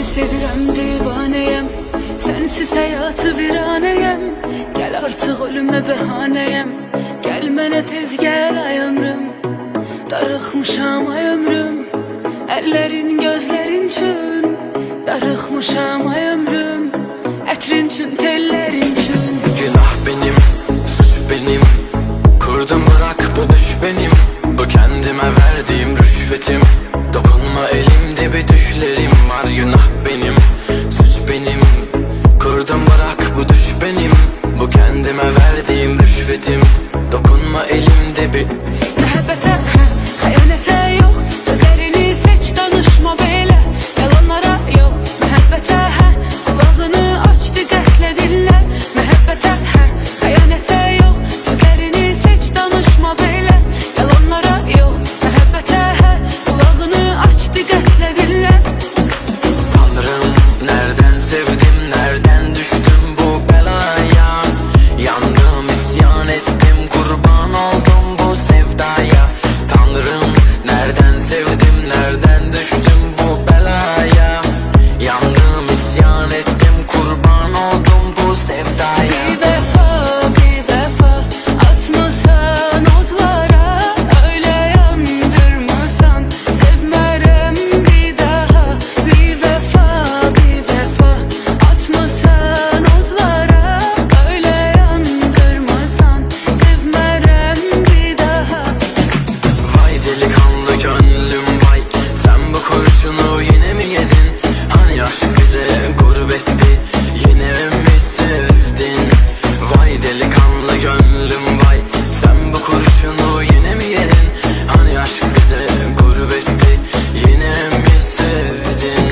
Sevirəm, divanəyəm, sensiz həyatı viranəyəm. Gəl artıq ölümə bəhanəyəm, gəl mənə tez gəl ay ömrüm. Darıxmışam ay ömrüm, əllərin gözlərin üçün. Darıxmışam ay ömrüm, ətrin üçün, tellərin üçün. Günah benim, suç benim, kurdum bırak bu düş benim. Bu kendime verdiğim rüşvetim. Dokunma elimde bir düşlerim var. Günah benim, suç benim, kurdum bırak bu düş benim. Bu kendime verdiğim rüşvetim. Dokunma elimde bir Məhəbbətə, xəyanətə yox, sözlərini seç, danışma belə. Yalanlara yox, məhəbbətə, qulağını aç, diqqətlə dinlə. Məhəbbətə, xəyanətə yox, sözlərini seç, danışma belə. Yalanlara yox, məhəbbətə, qulağını aç, diqqətlə dinlə. Tanrım, nereden sevdim, nereden düştüm bu belaya. Yandım, isyan ettim, kurban oldum bu sevdaya. Tanrım, nereden sevdim, nereden düştüm bu belaya. Yandım, isyan ettim, kurban oldum bu sevdaya. Bir vəfa atmasan odlara, öyle yandırmasan sevmərəm bir daha. Bir vəfa atmasan odlara, öyle yandırmasan sevmərəm bir daha. Vay delikanlı gönlüm vay, sen bu kurşunu yine mi yedin? Hani aşk bize gurbetti, yine mi sevdin? Vay delikanlı gönlüm vay, sen bu kurşunu yine mi yedin? Hani aşk bize gurbetti, yine mi sevdin?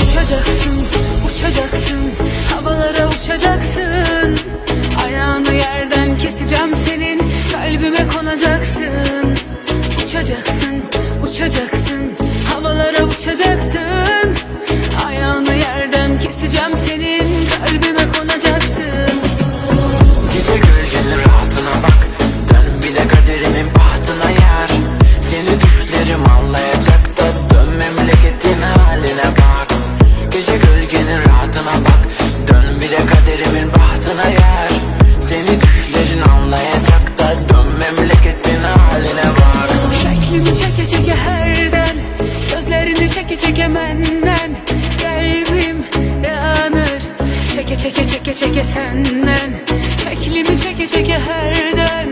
Uçacaksın, uçacaksın, havalara uçacaksın. Ayağını yerden keseceğim senin, kalbime konacaksın. Uçacaksın, uçacaksın, havalara uçacaksın. Ayağını yerden keseceğim senin, kalbime konacaksın. Gece gölgenin rahatına bak, dön bir de kaderimin bahtına yer. Seni düşlerim anlayacak da dön memleketin haline bak. Gece gölgenin rahatına bak, dön bir de kaderimin bahtına yer. Seni düşlerin anlayacak da dön memleketin haline bak. Şeklimi çeke çeke herden, gözlerini çeke çeke menden. Kalbim yanır, çeke çeke çeke çeke senden. Şeklimi çeke çeke herden,